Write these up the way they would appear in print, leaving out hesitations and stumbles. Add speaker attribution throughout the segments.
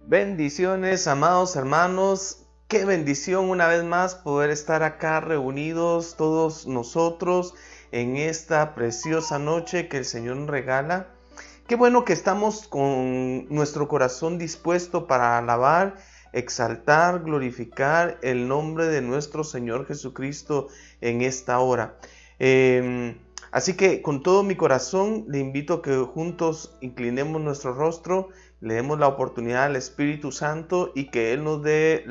Speaker 1: Bendiciones, amados hermanos. Qué bendición una vez más poder estar acá reunidos todos nosotros en esta preciosa noche que el Señor nos regala. Qué bueno que estamos con nuestro corazón dispuesto para alabar, exaltar, glorificar el nombre de nuestro Señor Jesucristo en esta hora. Así que con todo mi corazón le invito a que juntos inclinemos nuestro rostro, le demos la oportunidad al Espíritu Santo y que Él nos dé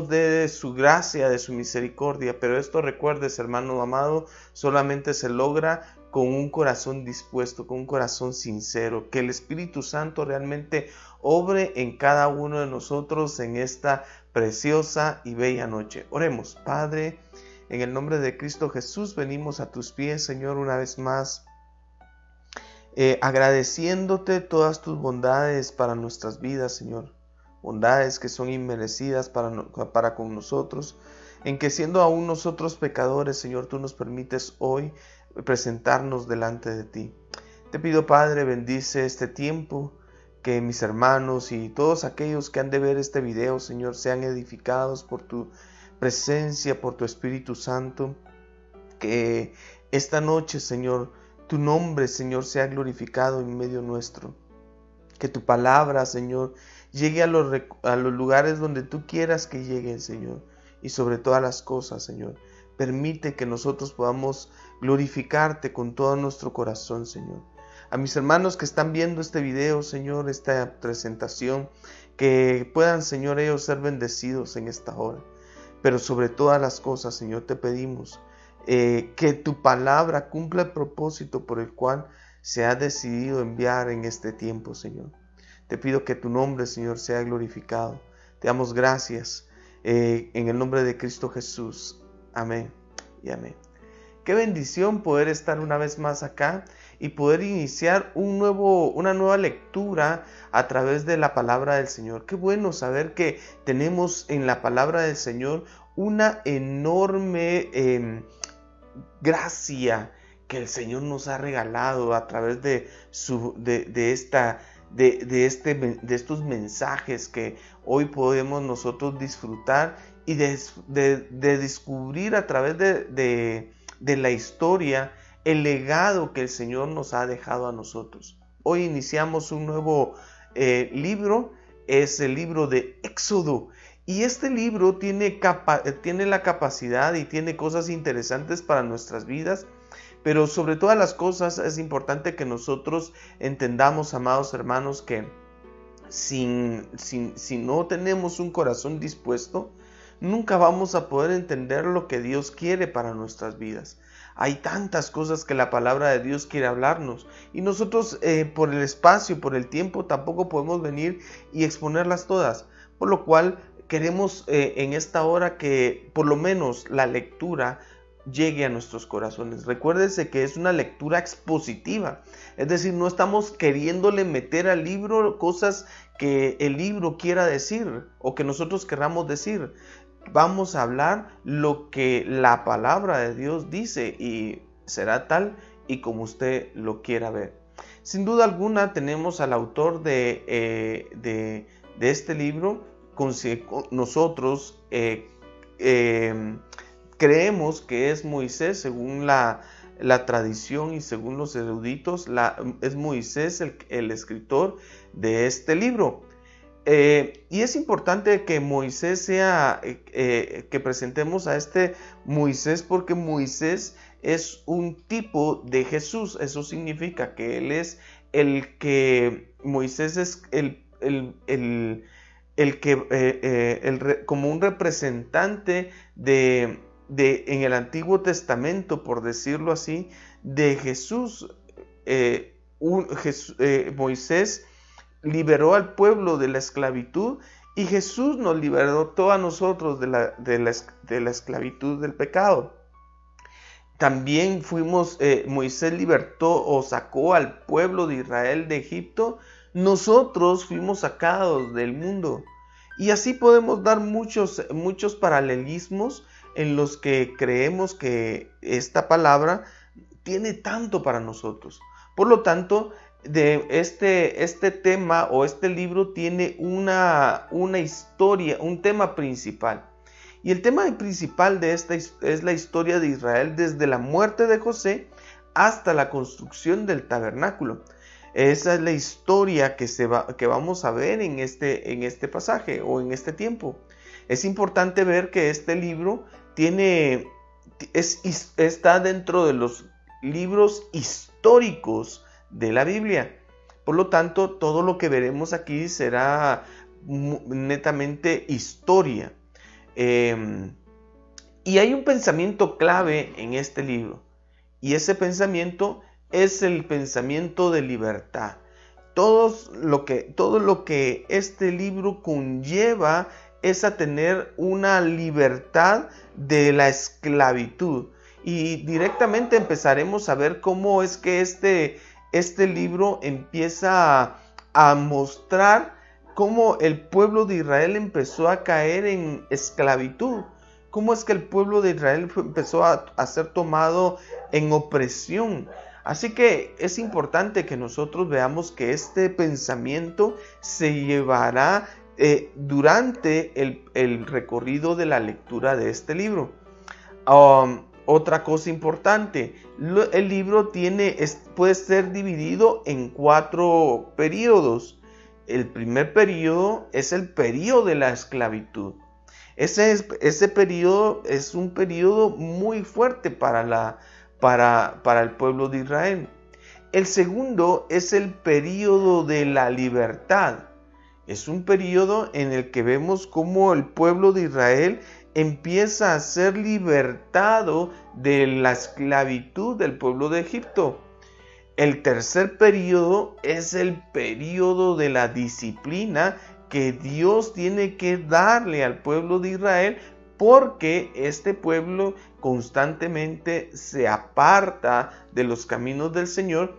Speaker 1: de su gracia, de su misericordia. Pero esto, recuerdes, hermano amado, solamente se logra con un corazón dispuesto, con un corazón sincero, que el Espíritu Santo realmente obre en cada uno de nosotros en esta preciosa y bella noche. Oremos. Padre, en el nombre de Cristo Jesús venimos a tus pies, Señor, una vez más, agradeciéndote todas tus bondades para nuestras vidas, Señor. Bondades que son inmerecidas para con nosotros, en que siendo aún nosotros pecadores, Señor, tú nos permites hoy presentarnos delante de ti. Te pido, Padre, bendice este tiempo, que mis hermanos y todos aquellos que han de ver este video, Señor, sean edificados por tu presencia, por tu Espíritu Santo. Que esta noche, Señor, tu nombre, Señor, sea glorificado en medio nuestro. Que tu palabra, Señor, llegue a los lugares donde tú quieras que llegue, Señor. Y sobre todas las cosas, Señor, permite que nosotros podamos glorificarte con todo nuestro corazón, Señor. A mis hermanos que están viendo este video, Señor, esta presentación, que puedan, Señor, ellos ser bendecidos en esta hora. Pero sobre todas las cosas, Señor, te pedimos que tu palabra cumpla el propósito por el cual se ha decidido enviar en este tiempo, Señor. Te pido que tu nombre, Señor, sea glorificado. Te damos gracias en el nombre de Cristo Jesús. Amén y amén. Qué bendición poder estar una vez más acá y poder iniciar una nueva lectura a través de la palabra del Señor. Qué bueno saber que tenemos en la palabra del Señor una enorme gracia que el Señor nos ha regalado a través de estos mensajes que hoy podemos nosotros disfrutar y de descubrir a través de la historia el legado que el Señor nos ha dejado a nosotros. Hoy iniciamos un nuevo libro, es el libro de Éxodo. Y este libro tiene la capacidad y tiene cosas interesantes para nuestras vidas, pero sobre todas las cosas es importante que nosotros entendamos, amados hermanos, que si no tenemos un corazón dispuesto, nunca vamos a poder entender lo que Dios quiere para nuestras vidas. Hay tantas cosas que la palabra de Dios quiere hablarnos y nosotros por el espacio, por el tiempo, tampoco podemos venir y exponerlas todas, por lo cual queremos en esta hora que por lo menos la lectura llegue a nuestros corazones. Recuérdese que es una lectura expositiva, es decir, no estamos queriéndole meter al libro cosas que el libro quiera decir o que nosotros queramos decir. Vamos a hablar lo que la palabra de Dios dice y será tal y como usted lo quiera ver. Sin duda alguna tenemos al autor de este libro. Nosotros creemos que es Moisés según la tradición y según los eruditos. Es Moisés el escritor de este libro. Y es importante que Moisés que presentemos a este Moisés, porque Moisés es un tipo de Jesús. Eso significa que él es Moisés es como un representante en el Antiguo Testamento, por decirlo así, de Jesús. Moisés liberó al pueblo de la esclavitud y Jesús nos liberó a nosotros de la esclavitud del pecado. También Moisés libertó o sacó al pueblo de Israel de Egipto. Nosotros fuimos sacados del mundo. Y así podemos dar muchos paralelismos en los que creemos que esta palabra tiene tanto para nosotros. Por lo tanto, de este tema o este libro tiene una historia, un tema principal. Y el tema principal de esta es la historia de Israel desde la muerte de José hasta la construcción del tabernáculo. Esa es la historia que vamos a ver en este pasaje o en este tiempo. Es importante ver que este libro está dentro de los libros históricos de la Biblia. Por lo tanto, todo lo que veremos aquí será netamente historia. Y hay un pensamiento clave en este libro, y ese pensamiento es el pensamiento de libertad. Todo lo que este libro conlleva es a tener una libertad de la esclavitud. Y directamente empezaremos a ver cómo es que este libro empieza a mostrar cómo el pueblo de Israel empezó a caer en esclavitud. Cómo es que el pueblo de Israel empezó a ser tomado en opresión. Así que es importante que nosotros veamos que este pensamiento se llevará durante el recorrido de la lectura de este libro. Otra cosa importante, el libro puede ser dividido en 4 periodos. El primer periodo es el periodo de la esclavitud. Ese periodo es un periodo muy fuerte para el pueblo de Israel. El segundo es el periodo de la libertad. Es un periodo en el que vemos cómo el pueblo de Israel empieza a ser libertado de la esclavitud del pueblo de Egipto. El tercer periodo es el periodo de la disciplina que Dios tiene que darle al pueblo de Israel, porque este pueblo constantemente se aparta de los caminos del Señor,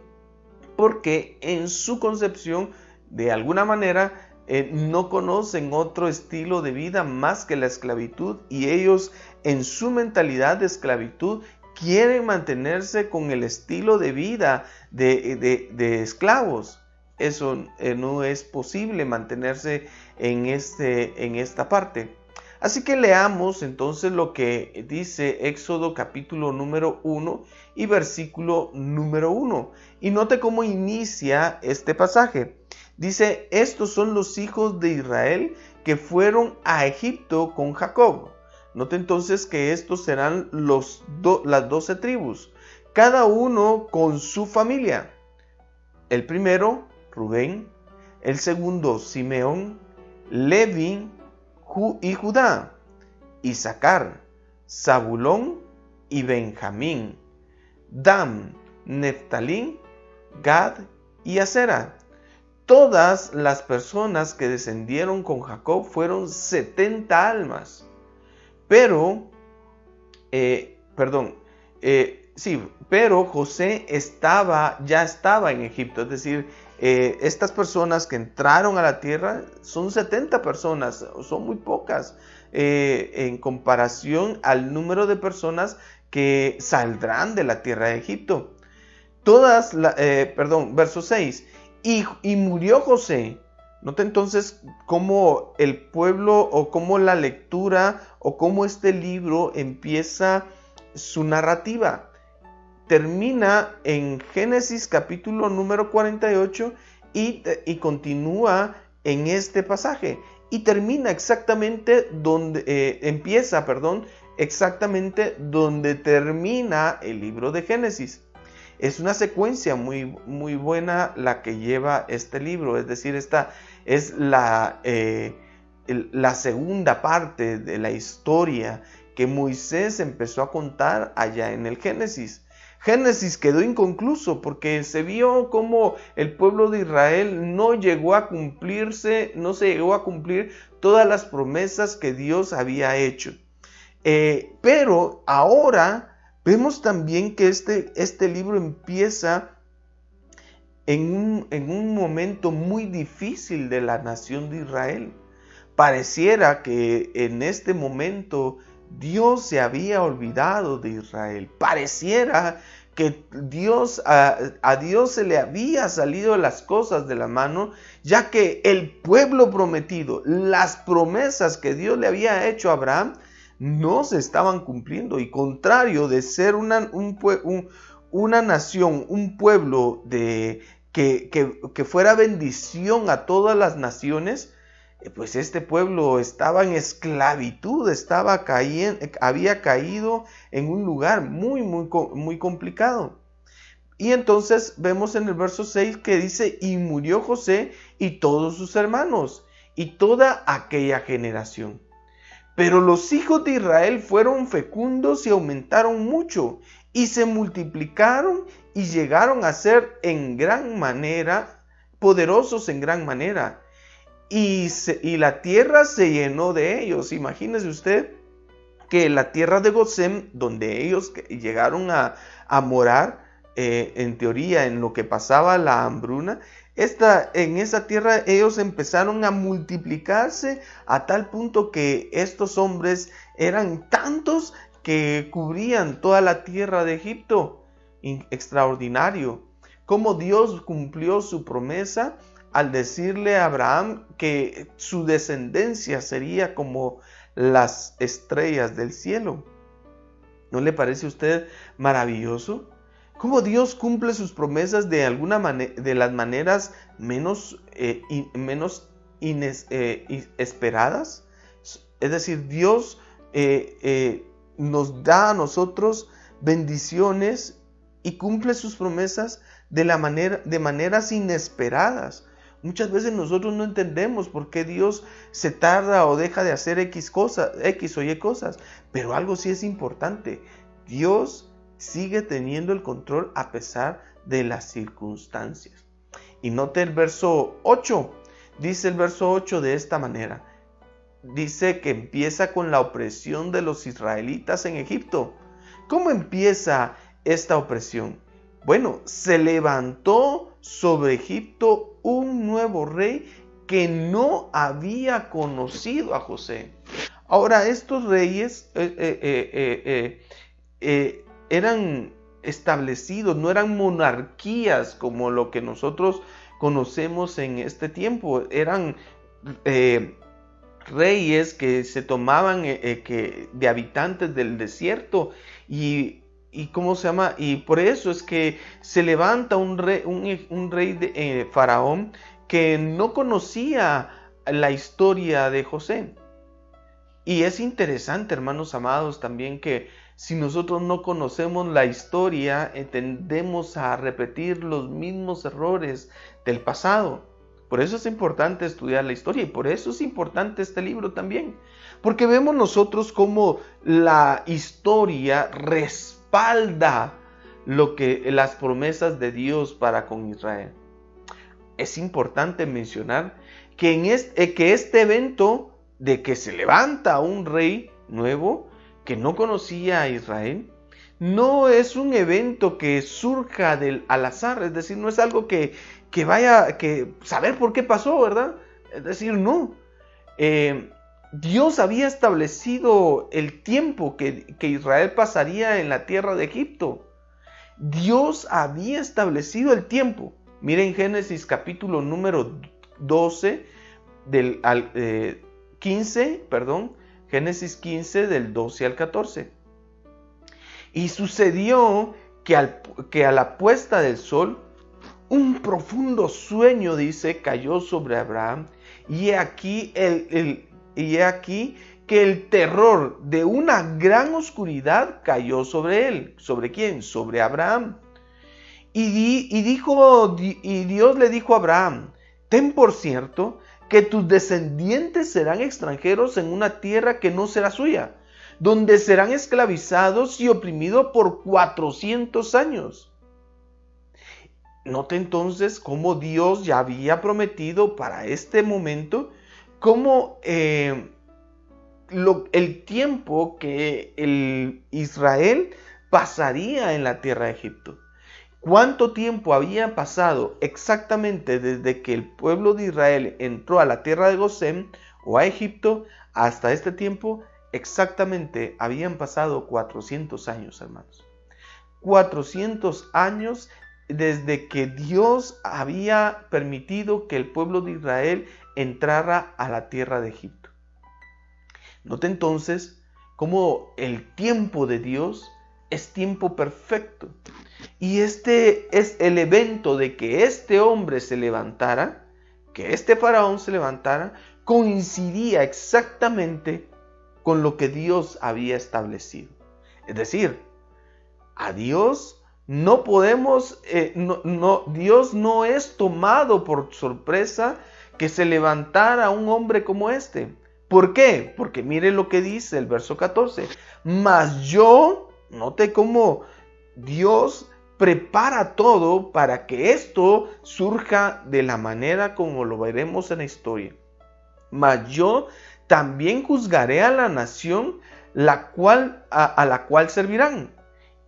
Speaker 1: porque en su concepción, de alguna manera, no conocen otro estilo de vida más que la esclavitud, y ellos en su mentalidad de esclavitud quieren mantenerse con el estilo de vida de esclavos. Eso no es posible mantenerse en esta parte. Así que leamos entonces lo que dice Éxodo capítulo número 1 y versículo número 1. Y note cómo inicia este pasaje. Dice: estos son los hijos de Israel que fueron a Egipto con Jacob. Note entonces que estos serán las 12 tribus, cada uno con su familia. El primero, Rubén; el segundo, Simeón; Leví y Judá; Isaacar, Zabulón y Benjamín; Dan, Neftalí, Gad y Asera. Todas las personas que descendieron con Jacob fueron 70 almas. Pero José ya estaba en Egipto. Es decir, estas personas que entraron a la tierra son 70 personas, son muy pocas en comparación al número de personas que saldrán de la tierra de Egipto. Verso 6. Y murió José. Nota entonces cómo el pueblo, o cómo la lectura, o cómo este libro empieza su narrativa. Termina en Génesis capítulo número 48 y continúa en este pasaje. Y termina exactamente exactamente donde termina el libro de Génesis. Es una secuencia muy, muy buena la que lleva este libro. Es decir, esta es la segunda parte de la historia que Moisés empezó a contar allá en el Génesis. Génesis quedó inconcluso porque se vio como el pueblo de Israel no se llegó a cumplir todas las promesas que Dios había hecho. Pero ahora vemos también que este libro empieza en un momento muy difícil de la nación de Israel. Pareciera que en este momento Dios se había olvidado de Israel. Pareciera que a Dios se le había salido las cosas de la mano, ya que el pueblo prometido, las promesas que Dios le había hecho a Abraham, no se estaban cumpliendo. Y contrario de ser una nación, un pueblo que fuera bendición a todas las naciones, pues este pueblo estaba en esclavitud, había caído en un lugar muy complicado. Y entonces vemos en el verso 6 que dice: y murió José y todos sus hermanos y toda aquella generación. Pero los hijos de Israel fueron fecundos y aumentaron mucho, y se multiplicaron y llegaron a ser en gran manera, poderosos en gran manera. Y la tierra se llenó de ellos. Imagínese usted que la tierra de Gosén, donde ellos llegaron a morar, en teoría, en lo que pasaba la hambruna, en esa tierra ellos empezaron a multiplicarse a tal punto que estos hombres eran tantos que cubrían toda la tierra de Egipto. Extraordinario. Cómo Dios cumplió su promesa al decirle a Abraham que su descendencia sería como las estrellas del cielo. ¿No le parece a usted maravilloso? ¿Cómo Dios cumple sus promesas de las maneras menos esperadas? Es decir, Dios nos da a nosotros bendiciones y cumple sus promesas de maneras inesperadas. Muchas veces nosotros no entendemos por qué Dios se tarda o deja de hacer X o Y cosas, pero algo sí es importante: Dios sigue teniendo el control a pesar de las circunstancias. Y note el verso 8, dice el verso 8 de esta manera: dice que empieza con la opresión de los israelitas en Egipto. ¿Cómo empieza esta opresión? Bueno, se levantó sobre Egipto un nuevo rey que no había conocido a José. Ahora, estos reyes eran establecidos, no eran monarquías como lo que nosotros conocemos en este tiempo. Eran reyes que se tomaban de habitantes del desierto y ¿cómo se llama? Y por eso es que se levanta un rey de Faraón que no conocía la historia de José. Y es interesante, hermanos amados, también que si nosotros no conocemos la historia, tendemos a repetir los mismos errores del pasado. Por eso es importante estudiar la historia y por eso es importante este libro también. Porque vemos nosotros cómo la historia respalda las promesas de Dios para con Israel. Es importante mencionar que este evento de que se levanta un rey nuevo que no conocía a Israel, no es un evento que surja al azar, es decir, no es algo que vaya que saber por qué pasó, ¿verdad? Es decir, no. Dios había establecido el tiempo que Israel pasaría en la tierra de Egipto. Dios había establecido el tiempo. Miren Génesis capítulo número 12 Génesis 15 del 12 al 14. Y sucedió que a la puesta del sol, un profundo sueño, dice, cayó sobre Abraham, y he aquí que el terror de una gran oscuridad cayó sobre él. ¿Sobre quién? Sobre Abraham. Y Dios le dijo a Abraham: ten por cierto que tus descendientes serán extranjeros en una tierra que no será suya, donde serán esclavizados y oprimidos por 400 años. Note entonces cómo Dios ya había prometido para este momento, cómo el tiempo que el Israel pasaría en la tierra de Egipto. ¿Cuánto tiempo había pasado exactamente desde que el pueblo de Israel entró a la tierra de Gosén o a Egipto hasta este tiempo? Exactamente habían pasado 400 años, hermanos. 1400 años desde que Dios había permitido que el pueblo de Israel entrara a la tierra de Egipto. Note entonces cómo el tiempo de Dios es tiempo perfecto. Y este es el evento de que este hombre se levantara, que este faraón se levantara, coincidía exactamente con lo que Dios había establecido. Es decir, a Dios no podemos, Dios no es tomado por sorpresa que se levantara un hombre como este. ¿Por qué? Porque mire lo que dice el verso 14. Mas yo, note cómo Dios prepara todo para que esto surja de la manera como lo veremos en la historia. Mas yo también juzgaré a la nación a la cual servirán,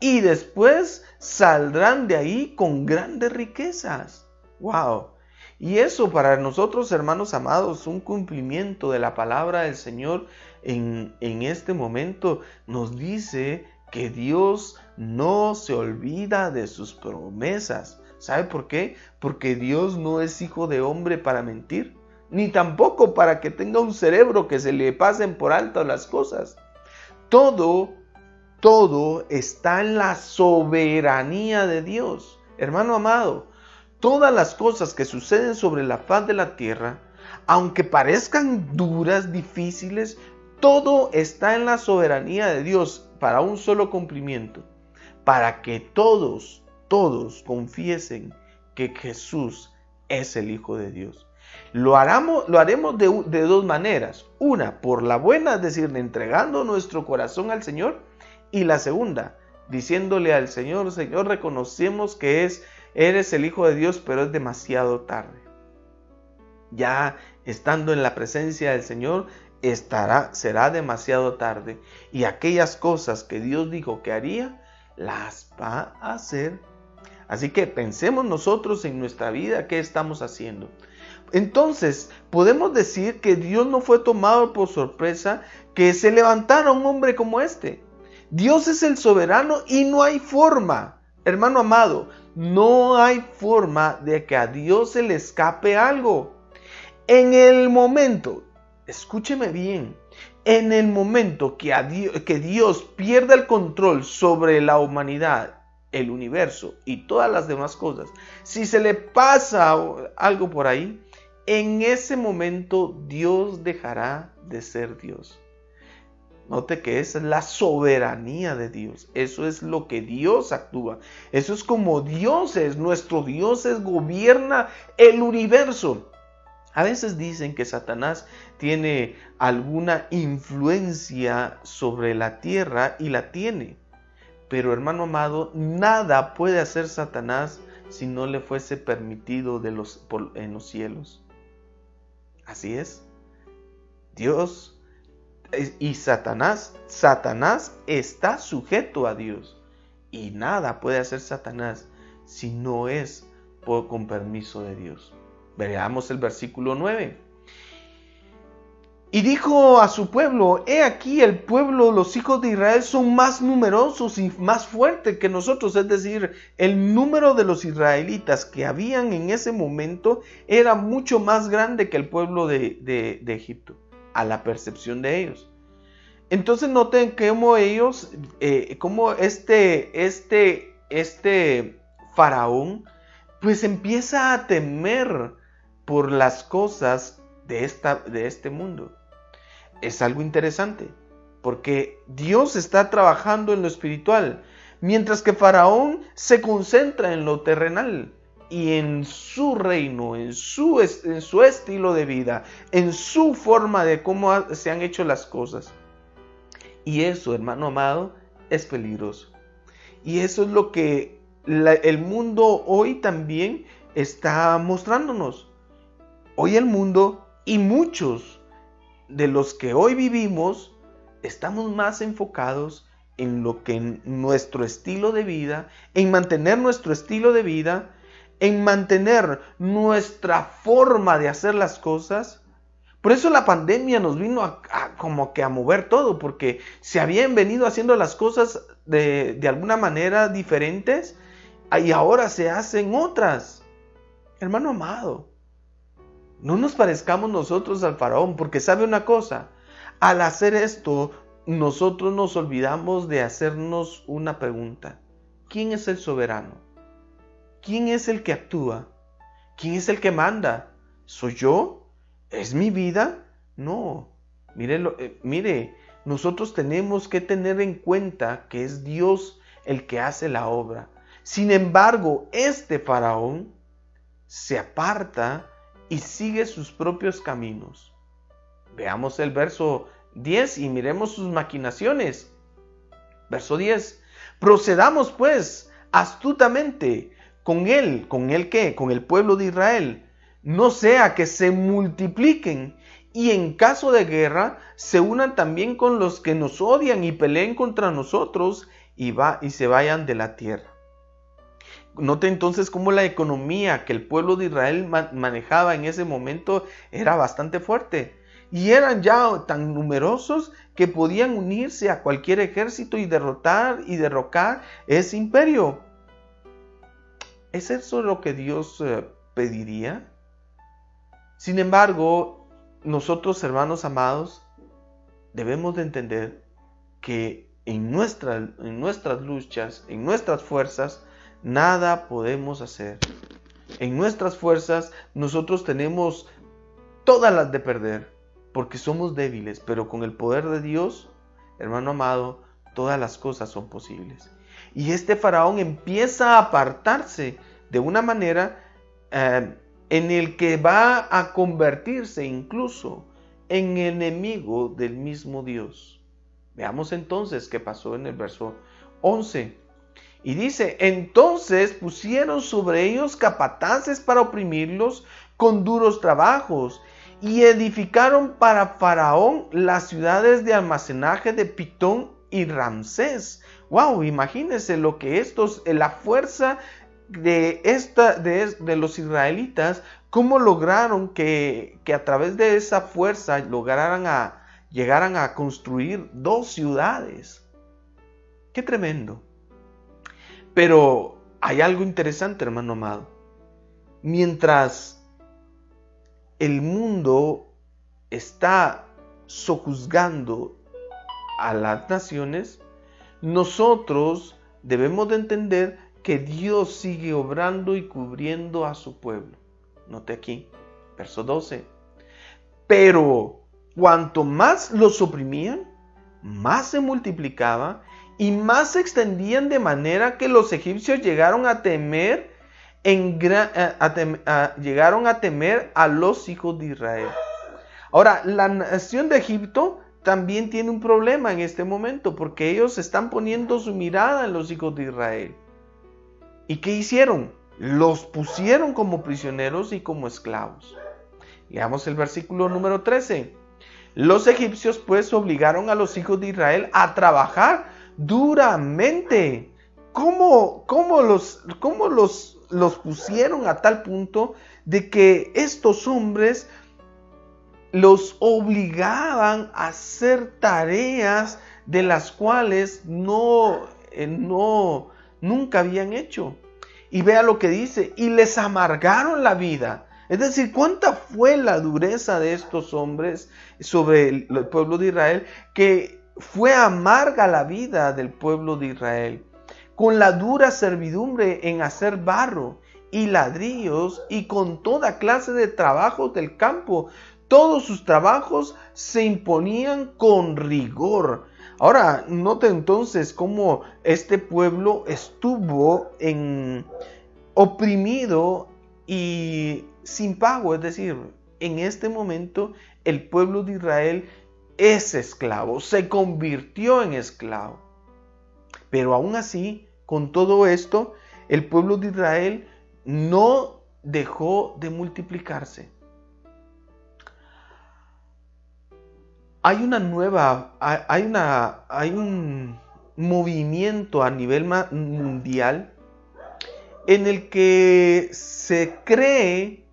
Speaker 1: y después saldrán de ahí con grandes riquezas. ¡Wow! Y eso para nosotros, hermanos amados, un cumplimiento de la palabra del Señor en este momento nos dice que Dios no se olvida de sus promesas. ¿Sabe por qué? Porque Dios no es hijo de hombre para mentir, ni tampoco para que tenga un cerebro que se le pasen por alto las cosas. Todo está en la soberanía de Dios. Hermano amado, todas las cosas que suceden sobre la faz de la tierra, aunque parezcan duras, difíciles, todo está en la soberanía de Dios para un solo cumplimiento, para que todos confiesen que Jesús es el Hijo de Dios. Lo haremos de dos maneras. Una, por la buena, es decir, entregando nuestro corazón al Señor. Y la segunda, diciéndole al Señor, Señor, reconocemos que eres el Hijo de Dios, pero es demasiado tarde. Ya estando en la presencia del Señor, será demasiado tarde. Y aquellas cosas que Dios dijo que haría, las va a hacer. Así que pensemos nosotros en nuestra vida, ¿qué estamos haciendo? Entonces, podemos decir que Dios no fue tomado por sorpresa que se levantara un hombre como este. Dios es el soberano y no hay forma, hermano amado, no hay forma de que a Dios se le escape algo. En el momento, escúcheme bien, en el momento que Dios pierda el control sobre la humanidad, el universo y todas las demás cosas, si se le pasa algo por ahí, en ese momento Dios dejará de ser Dios. Note que esa es la soberanía de Dios. Eso es lo que Dios actúa. Eso es como Dios es. Nuestro Dios gobierna el universo. A veces dicen que Satanás tiene alguna influencia sobre la tierra y la tiene. Pero hermano amado, nada puede hacer Satanás si no le fuese permitido en los cielos. Así es. Dios y Satanás está sujeto a Dios. Y nada puede hacer Satanás si no es con permiso de Dios. Veamos el versículo 9. Y dijo a su pueblo: he aquí el pueblo, los hijos de Israel son más numerosos y más fuertes que nosotros. Es decir, el número de los israelitas que habían en ese momento era mucho más grande que el pueblo de Egipto, a la percepción de ellos. Entonces noten cómo ellos, cómo este faraón, pues empieza a temer por las cosas de este mundo. Es algo interesante, porque Dios está trabajando en lo espiritual, mientras que Faraón se concentra en lo terrenal y en su reino, en su estilo de vida, en su forma de cómo se han hecho las cosas. Y eso, hermano amado, es peligroso. Y eso es lo que el mundo hoy también está mostrándonos. Hoy el mundo y muchos de los que hoy vivimos estamos más enfocados en lo que nuestro estilo de vida, en mantener nuestro estilo de vida, en mantener nuestra forma de hacer las cosas, Por eso la pandemia nos vino como que a mover todo, porque se habían venido haciendo las cosas de alguna manera diferentes y ahora se hacen otras. Hermano amado, no nos parezcamos nosotros al faraón, porque sabe una cosa, al hacer esto, nosotros nos olvidamos de hacernos una pregunta. ¿Quién es el soberano? ¿Quién es el que actúa? ¿Quién es el que manda? ¿Soy yo? ¿Es mi vida? No. Mire, nosotros tenemos que tener en cuenta que es Dios el que hace la obra. Sin embargo, este faraón se aparta y sigue sus propios caminos. Veamos el verso 10 y miremos sus maquinaciones. Verso 10. Procedamos pues astutamente con él. ¿Con él qué? Con el pueblo de Israel. No sea que se multipliquen y en caso de guerra se unan también con los que nos odian y peleen contra nosotros y se vayan de la tierra. Note entonces cómo la economía que el pueblo de Israel manejaba en ese momento era bastante fuerte. Y eran ya tan numerosos que podían unirse a cualquier ejército y derrotar y derrocar ese imperio. ¿Es eso lo que Dios pediría? Sin embargo, nosotros, hermanos amados, debemos de entender que en nuestras luchas, en nuestras fuerzas, nada podemos hacer. En nuestras fuerzas nosotros tenemos todas las de perder, porque somos débiles, pero con el poder de Dios, hermano amado, todas las cosas son posibles. Y este faraón empieza a apartarse de una manera en el que va a convertirse incluso en enemigo del mismo Dios. Veamos entonces qué pasó en el verso 11. Y dice, entonces pusieron sobre ellos capataces para oprimirlos con duros trabajos y edificaron para Faraón las ciudades de almacenaje de Pitón y Ramsés. Wow, imagínense lo que la fuerza de los israelitas, cómo lograron que a través de esa fuerza llegaran a construir 2 ciudades. ¡Qué tremendo! Pero hay algo interesante, hermano amado. Mientras el mundo está sojuzgando a las naciones, nosotros debemos de entender que Dios sigue obrando y cubriendo a su pueblo. Note aquí, verso 12. Pero cuanto más los oprimían, más se multiplicaba y más se extendían, de manera que los egipcios llegaron a temer a los hijos de Israel. Ahora, la nación de Egipto también tiene un problema en este momento, porque ellos están poniendo su mirada en los hijos de Israel. ¿Y qué hicieron? Los pusieron como prisioneros y como esclavos. Leamos el versículo número 13. Los egipcios pues obligaron a los hijos de Israel a trabajar duramente. ¿Cómo los pusieron a tal punto de que estos hombres los obligaban a hacer tareas de las cuales nunca habían hecho? Y vea lo que dice, y les amargaron la vida. Es decir, ¿cuánta fue la dureza de estos hombres sobre el pueblo de Israel? Que fue amarga la vida del pueblo de Israel, con la dura servidumbre en hacer barro y ladrillos y con toda clase de trabajos del campo. Todos sus trabajos se imponían con rigor. Ahora, note entonces cómo este pueblo estuvo oprimido y sin pago. Es decir, en este momento el pueblo de Israel es esclavo, se convirtió en esclavo. Pero aún así, con todo esto, el pueblo de Israel no dejó de multiplicarse. Hay un movimiento a nivel mundial en el que se cree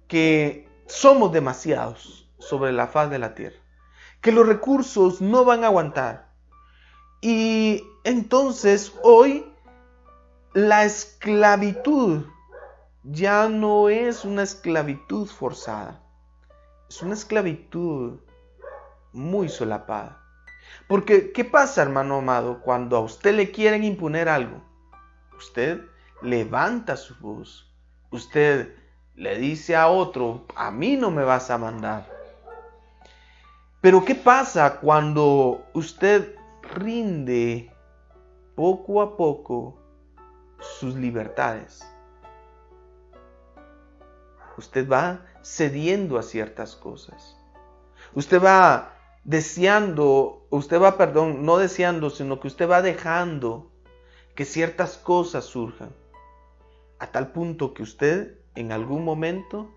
Speaker 1: que somos demasiados. sobre la faz de la tierra, que los recursos no van a aguantar. Y entonces hoy la esclavitud ya no es una esclavitud forzada, es una esclavitud muy solapada. Porque, ¿qué pasa, hermano amado? Cuando a usted le quieren imponer algo, usted levanta su voz, usted le dice a otro, a mí no me vas a mandar. Pero ¿qué pasa cuando usted rinde poco a poco sus libertades? Usted va cediendo a ciertas cosas. Usted va no deseando, sino que usted va dejando que ciertas cosas surjan. A tal punto que usted en algún momento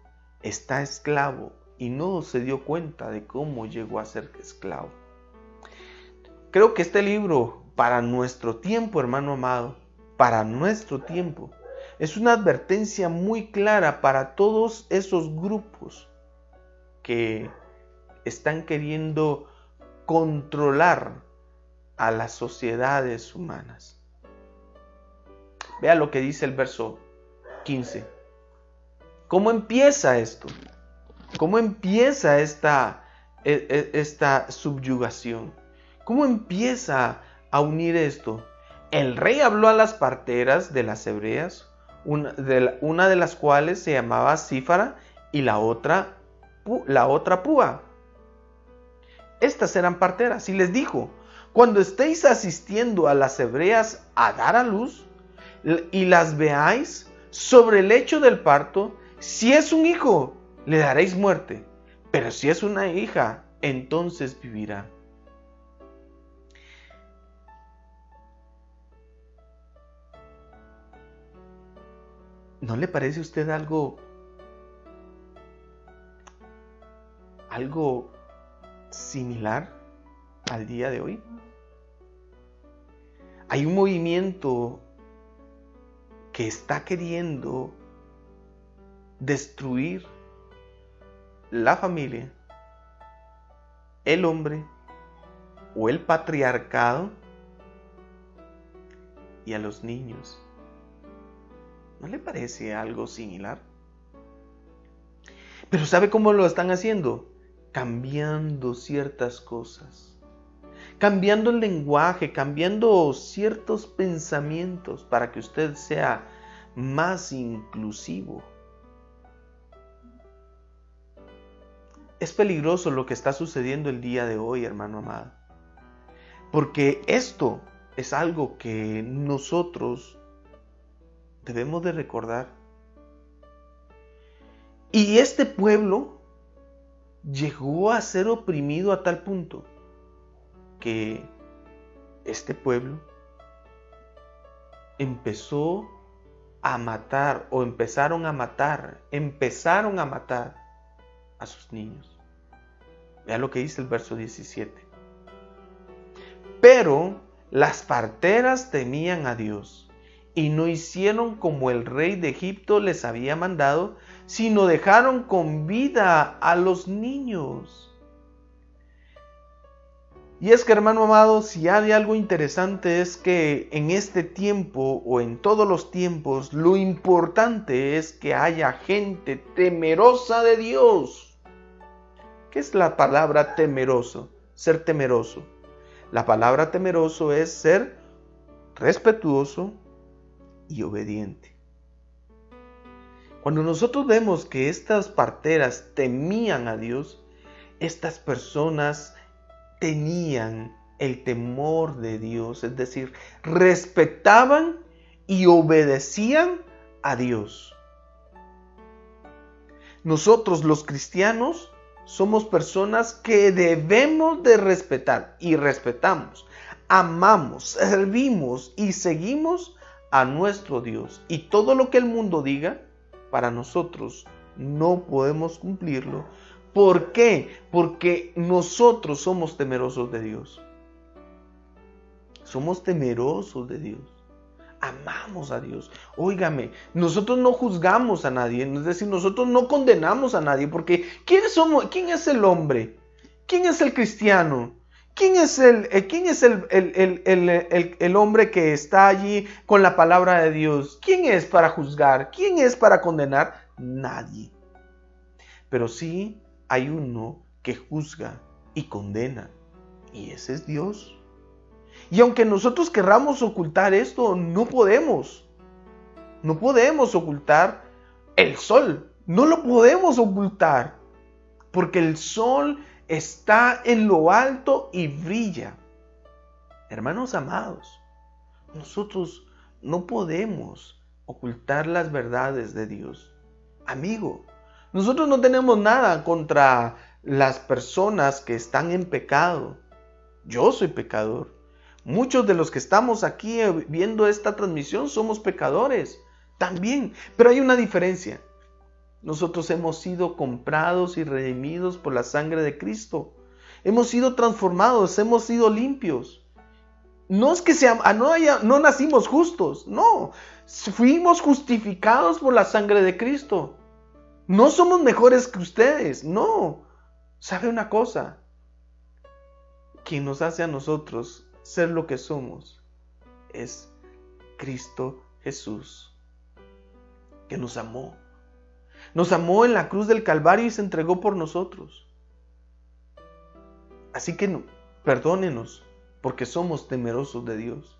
Speaker 1: está esclavo y no se dio cuenta de cómo llegó a ser esclavo. Creo que este libro, para nuestro tiempo, hermano amado, para nuestro tiempo, es una advertencia muy clara para todos esos grupos que están queriendo controlar a las sociedades humanas. Vea lo que dice el verso 15. ¿Cómo empieza esto? ¿Cómo empieza esta subyugación? ¿Cómo empieza a unir esto? El rey habló a las parteras de las hebreas, una de las cuales se llamaba Sífara y la otra Púa. Estas eran parteras y les dijo: cuando estéis asistiendo a las hebreas a dar a luz y las veáis sobre el lecho del parto, si es un hijo, le daréis muerte, pero si es una hija, entonces vivirá. ¿No le parece a usted algo similar al día de hoy? Hay un movimiento que está queriendo destruir la familia, el hombre o el patriarcado y a los niños. ¿No le parece algo similar? Pero ¿sabe cómo lo están haciendo? Cambiando ciertas cosas, cambiando el lenguaje, cambiando ciertos pensamientos para que usted sea más inclusivo. Es peligroso lo que está sucediendo el día de hoy, hermano amado, porque esto es algo que nosotros debemos de recordar. Y este pueblo llegó a ser oprimido a tal punto que este pueblo empezaron a matar a sus niños. Vea lo que dice el verso 17. Pero las parteras temían a Dios y no hicieron como el rey de Egipto les había mandado, sino dejaron con vida a los niños. Y es que, hermano amado, si hay algo interesante es que en este tiempo o en todos los tiempos, lo importante es que haya gente temerosa de Dios. ¿Qué es la palabra temeroso? Ser temeroso. La palabra temeroso es ser respetuoso y obediente. Cuando nosotros vemos que estas parteras temían a Dios, estas personas tenían el temor de Dios, es decir, respetaban y obedecían a Dios. Nosotros los cristianos somos personas que debemos de respetar y respetamos, amamos, servimos y seguimos a nuestro Dios. Y todo lo que el mundo diga, para nosotros no podemos cumplirlo. ¿Por qué? Porque nosotros somos temerosos de Dios. Somos temerosos de Dios. amamos a Dios. Óigame, nosotros no juzgamos a nadie, es decir, nosotros no condenamos a nadie, porque ¿quién es el hombre? ¿Quién es el cristiano? ¿Quién es el hombre que está allí con la palabra de Dios? ¿Quién es para juzgar? ¿Quién es para condenar? Nadie. Pero sí hay uno que juzga y condena, y ese es Dios. Y aunque nosotros querramos ocultar esto, no podemos. No podemos ocultar el sol. No lo podemos ocultar. Porque el sol está en lo alto y brilla. Hermanos amados, nosotros no podemos ocultar las verdades de Dios. Amigo, nosotros no tenemos nada contra las personas que están en pecado. Yo soy pecador. Muchos de los que estamos aquí viendo esta transmisión somos pecadores también, pero hay una diferencia. Nosotros hemos sido comprados y redimidos por la sangre de Cristo. Hemos sido transformados, hemos sido limpios. No es que no nacimos justos, no. Fuimos justificados por la sangre de Cristo. No somos mejores que ustedes, no. ¿Sabe una cosa? Quien nos hace a nosotros ser lo que somos es Cristo Jesús, que nos amó. Nos amó en la cruz del Calvario y se entregó por nosotros. Así que perdónenos, porque somos temerosos de Dios.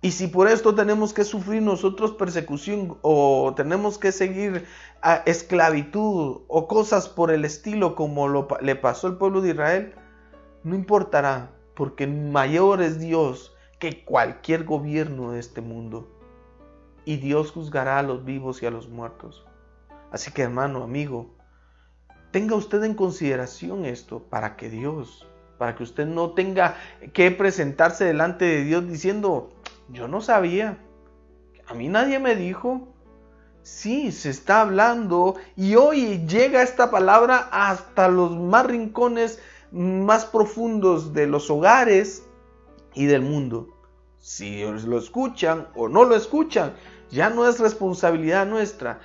Speaker 1: Y si por esto tenemos que sufrir nosotros persecución o tenemos que seguir a esclavitud o cosas por el estilo como le pasó al pueblo de Israel, no importará, porque mayor es Dios que cualquier gobierno de este mundo. Y Dios juzgará a los vivos y a los muertos. Así que, hermano, amigo, tenga usted en consideración esto para que usted no tenga que presentarse delante de Dios diciendo, yo no sabía, a mí nadie me dijo. Sí, se está hablando y hoy llega esta palabra hasta los más rincones más profundos de los hogares y del mundo. Si lo escuchan o no lo escuchan, ya no es responsabilidad nuestra.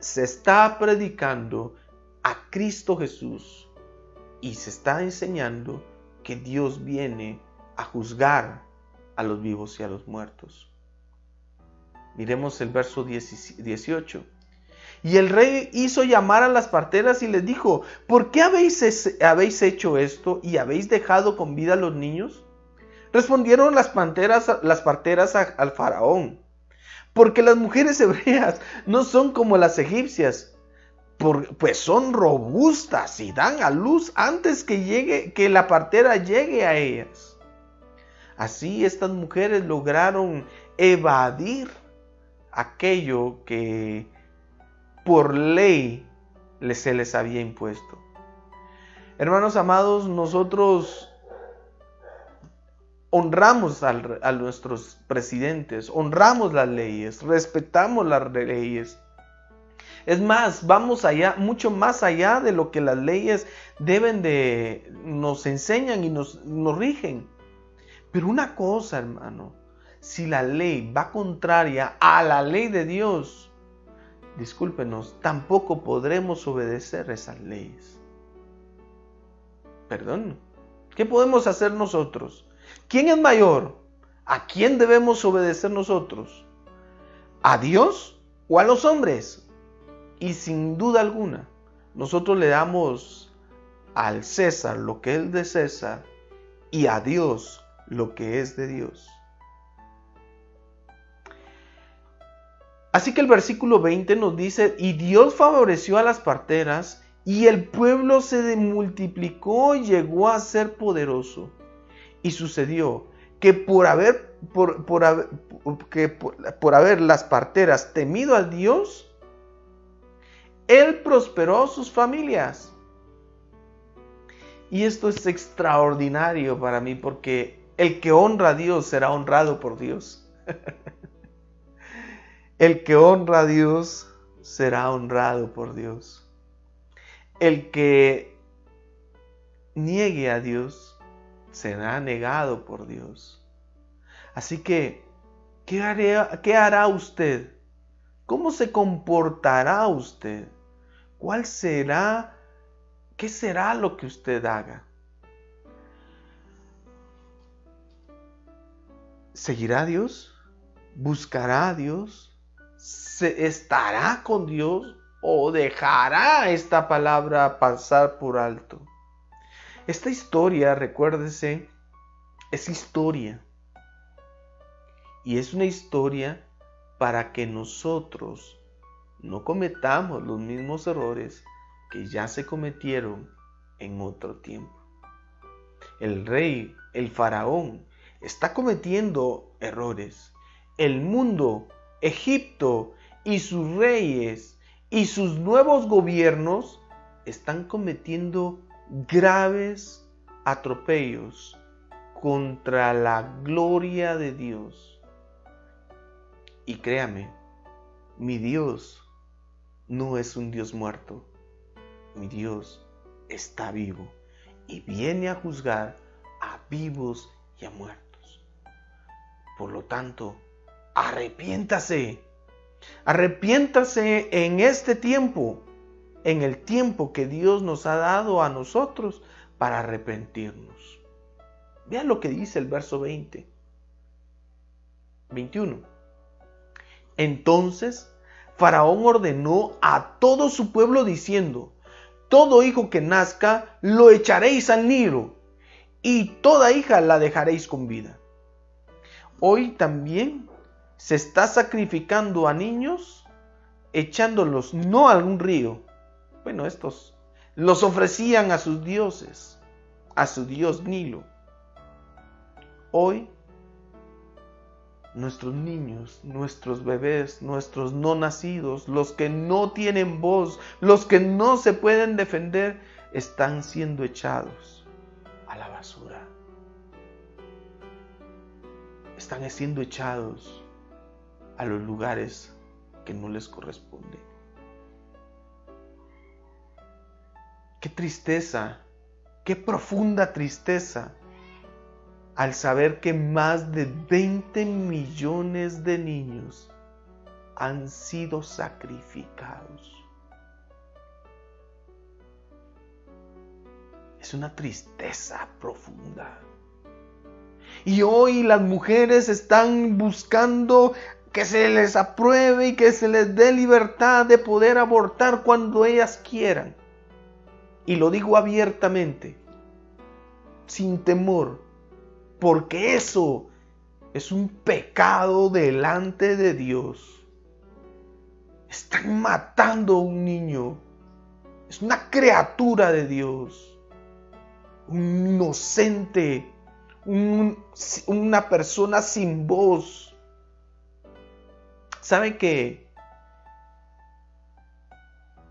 Speaker 1: Se está predicando a Cristo Jesús y se está enseñando que Dios viene a juzgar a los vivos y a los muertos. Miremos el verso 18. Y el rey hizo llamar a las parteras y les dijo, ¿por qué habéis hecho esto y habéis dejado con vida a los niños? Respondieron las parteras al faraón, porque las mujeres hebreas no son como las egipcias, pues son robustas y dan a luz antes que la partera llegue a ellas. Así estas mujeres lograron evadir aquello que por ley se les había impuesto. Hermanos amados, nosotros honramos a nuestros presidentes, honramos las leyes, respetamos las leyes. Es más, vamos allá, mucho más allá de lo que las leyes nos enseñan y nos rigen. Pero una cosa, hermano, si la ley va contraria a la ley de Dios, discúlpenos, tampoco podremos obedecer esas leyes. Perdón, ¿qué podemos hacer nosotros? ¿Quién es mayor? ¿A quién debemos obedecer nosotros? ¿A Dios o a los hombres? Y sin duda alguna, nosotros le damos al César lo que es de César y a Dios lo que es de Dios. Así que el versículo 20 nos dice, y Dios favoreció a las parteras, y el pueblo se multiplicó y llegó a ser poderoso. Y sucedió que por haber las parteras temido a Dios, Él prosperó sus familias. Y esto es extraordinario para mí, porque el que honra a Dios será honrado por Dios. El que honra a Dios será honrado por Dios. El que niegue a Dios será negado por Dios. Así que ¿Qué hará usted? ¿Cómo se comportará usted? ¿Cuál será? ¿Qué será lo que usted haga? ¿Seguirá a Dios? ¿Buscará a Dios? ¿Estará con Dios? ¿O dejará esta palabra pasar por alto? Esta historia, recuérdese, es historia. Y es una historia para que nosotros no cometamos los mismos errores que ya se cometieron en otro tiempo. El rey, el faraón, está cometiendo errores. El mundo, Egipto y sus reyes y sus nuevos gobiernos están cometiendo graves atropellos contra la gloria de Dios. Y créame, mi Dios no es un Dios muerto. Mi Dios está vivo y viene a juzgar a vivos y a muertos. Por lo tanto, arrepiéntase. Arrepiéntase en este tiempo, en el tiempo que Dios nos ha dado a nosotros para arrepentirnos. Vean lo que dice el verso 21. Entonces Faraón ordenó a todo su pueblo diciendo: todo hijo que nazca lo echaréis al Nilo, y toda hija la dejaréis con vida. Hoy también se está sacrificando a niños, echándolos no a un río. Bueno, estos los ofrecían a sus dioses, a su dios Nilo. Hoy nuestros niños, nuestros bebés, nuestros no nacidos, los que no tienen voz, los que no se pueden defender, están siendo echados a la basura. Están siendo echados a los lugares que no les corresponden. Qué tristeza, qué profunda tristeza al saber que más de 20 millones de niños han sido sacrificados. Es una tristeza profunda. Y hoy las mujeres están buscando que se les apruebe y que se les dé libertad de poder abortar cuando ellas quieran. Y lo digo abiertamente, sin temor, porque eso es un pecado delante de Dios. Están matando a un niño. Es una criatura de Dios. Un inocente. Una persona sin voz. ¿Saben que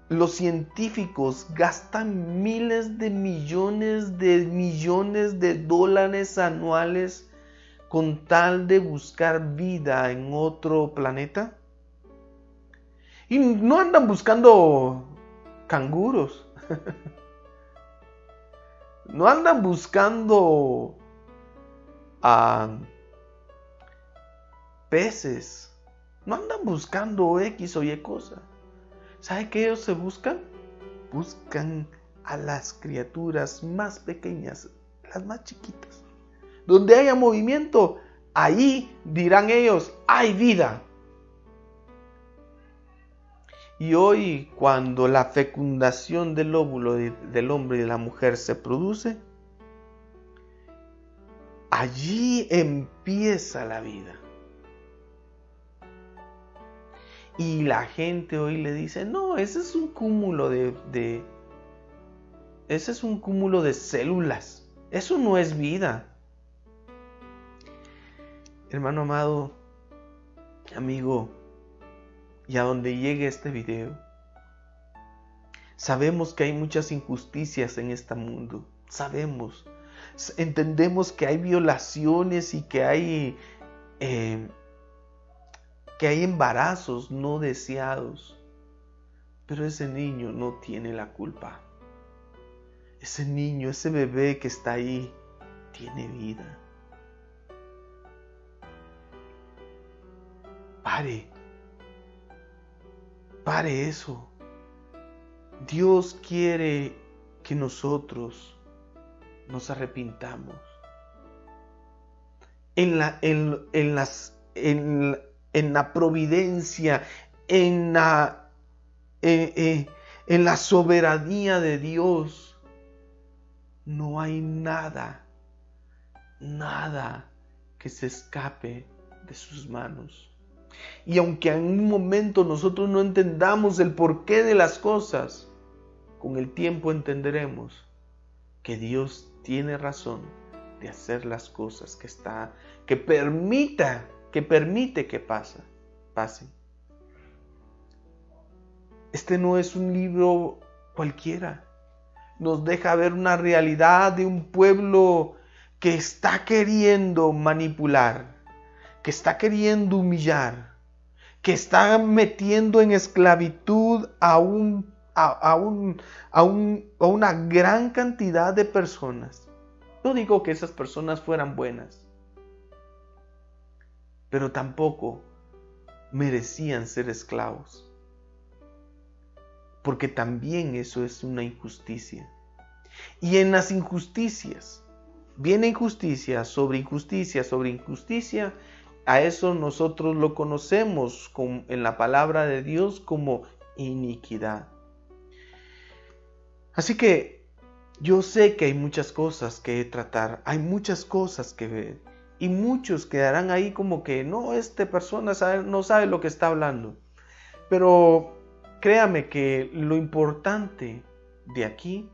Speaker 1: los científicos gastan miles de millones de dólares anuales con tal de buscar vida en otro planeta? Y no andan buscando canguros. No andan buscando peces. No andan buscando X o Y cosa. ¿Sabe qué ellos se buscan? Buscan a las criaturas más pequeñas, las más chiquitas. Donde haya movimiento, ahí dirán ellos, hay vida. Y hoy, cuando la fecundación del óvulo del hombre y de la mujer se produce, allí empieza la vida. Y la gente hoy le dice, no, ese es un cúmulo ese es un cúmulo de células. Eso no es vida. Hermano amado, amigo, y a donde llegue este video, sabemos que hay muchas injusticias en este mundo. Sabemos. Entendemos que hay violaciones y que hay embarazos no deseados. Pero ese niño no tiene la culpa. Ese niño, ese bebé que está ahí, tiene vida. Pare eso. Dios quiere que nosotros nos arrepintamos. En la providencia, en la soberanía de Dios, no hay nada que se escape de sus manos. Y aunque en un momento nosotros no entendamos el porqué de las cosas, con el tiempo entenderemos que Dios tiene razón de hacer las cosas que permite que pasen. Este no es un libro cualquiera. Nos deja ver una realidad de un pueblo que está queriendo manipular, que está queriendo humillar, que está metiendo en esclavitud a una gran cantidad de personas. No digo que esas personas fueran buenas, pero tampoco merecían ser esclavos, porque también eso es una injusticia. Y en las injusticias, viene injusticia sobre injusticia sobre injusticia. A eso nosotros lo conocemos en la palabra de Dios como iniquidad. Así que yo sé que hay muchas cosas que tratar, hay muchas cosas que ver, y muchos quedarán ahí como que no, esta persona no sabe lo que está hablando. Pero créame que lo importante de aquí,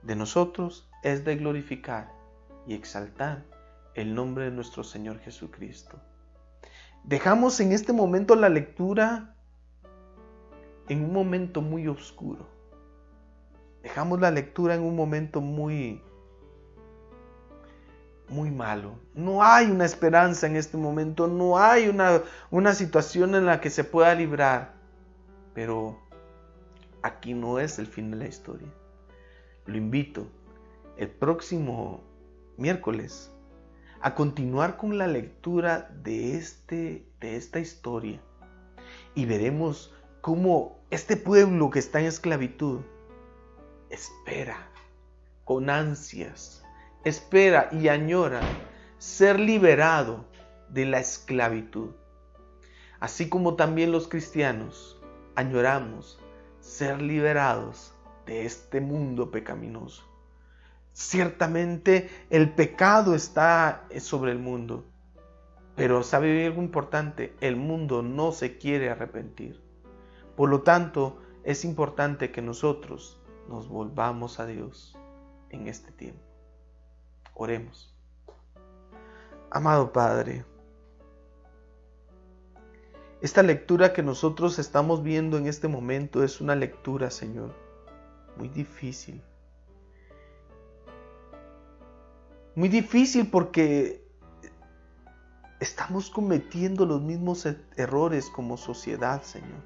Speaker 1: de nosotros, es de glorificar y exaltar el nombre de nuestro Señor Jesucristo. Dejamos en este momento la lectura en un momento muy oscuro. Dejamos la lectura en un momento muy malo. No hay una esperanza en este momento, no hay una situación en la que se pueda librar. Pero aquí no es el fin de la historia. Lo invito el próximo miércoles a continuar con la lectura de esta historia, y veremos cómo este pueblo que está en esclavitud espera con ansias, espera y añora ser liberado de la esclavitud. Así como también los cristianos añoramos ser liberados de este mundo pecaminoso. Ciertamente el pecado está sobre el mundo, pero ¿sabe algo importante? El mundo no se quiere arrepentir. Por lo tanto, es importante que nosotros nos volvamos a Dios en este tiempo. Oremos. Amado Padre, esta lectura que nosotros estamos viendo en este momento es una lectura, Señor, muy difícil. Muy difícil porque estamos cometiendo los mismos errores como sociedad, Señor.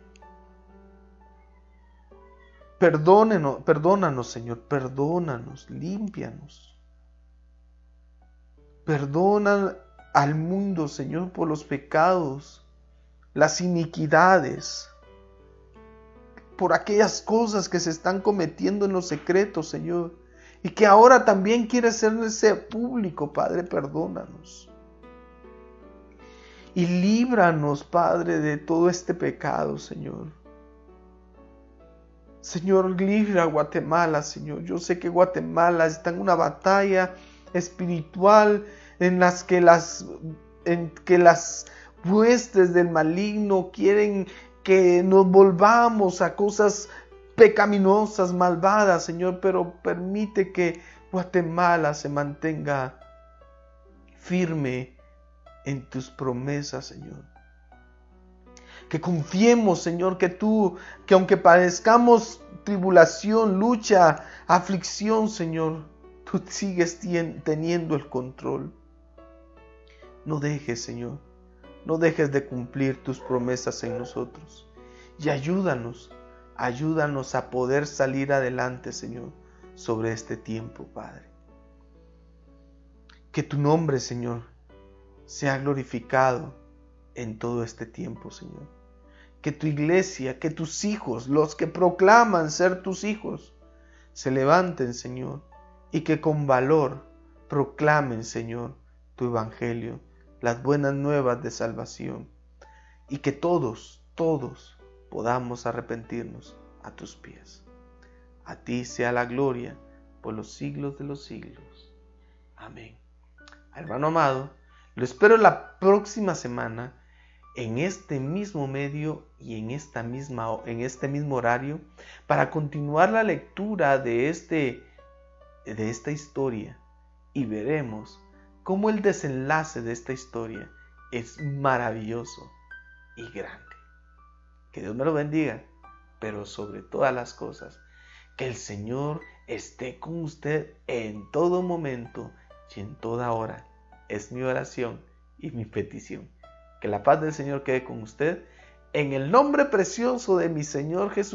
Speaker 1: Perdónanos, Señor, perdónanos, límpianos. Perdona al mundo, Señor, por los pecados, las iniquidades, por aquellas cosas que se están cometiendo en los secretos, Señor, y que ahora también quiere hacerse público. Padre, perdónanos. Y líbranos, Padre, de todo este pecado, Señor. Señor, libra a Guatemala, Señor. Yo sé que Guatemala está en una batalla espiritual en que las huestes del maligno quieren que nos volvamos a cosas pecaminosas, malvadas, Señor, pero permite que Guatemala se mantenga firme en tus promesas, Señor. Que confiemos, Señor, que aunque padezcamos tribulación, lucha, aflicción, Señor, tú sigues teniendo el control. No dejes, Señor, no dejes de cumplir tus promesas en nosotros. Y ayúdanos a poder salir adelante, Señor, sobre este tiempo, Padre. Que tu nombre, Señor, sea glorificado en todo este tiempo, Señor. Que tu iglesia, que tus hijos, los que proclaman ser tus hijos, se levanten, Señor, y que con valor proclamen, Señor, tu evangelio, las buenas nuevas de salvación, y que todos podamos arrepentirnos a tus pies. A ti sea la gloria por los siglos de los siglos. Amén. Hermano amado, lo espero la próxima semana en este mismo medio y en este mismo horario para continuar la lectura de esta historia, y veremos cómo el desenlace de esta historia es maravilloso y grande. Que Dios me lo bendiga, pero sobre todas las cosas, que el Señor esté con usted en todo momento y en toda hora. Es mi oración y mi petición. Que la paz del Señor quede con usted, en el nombre precioso de mi Señor Jesucristo.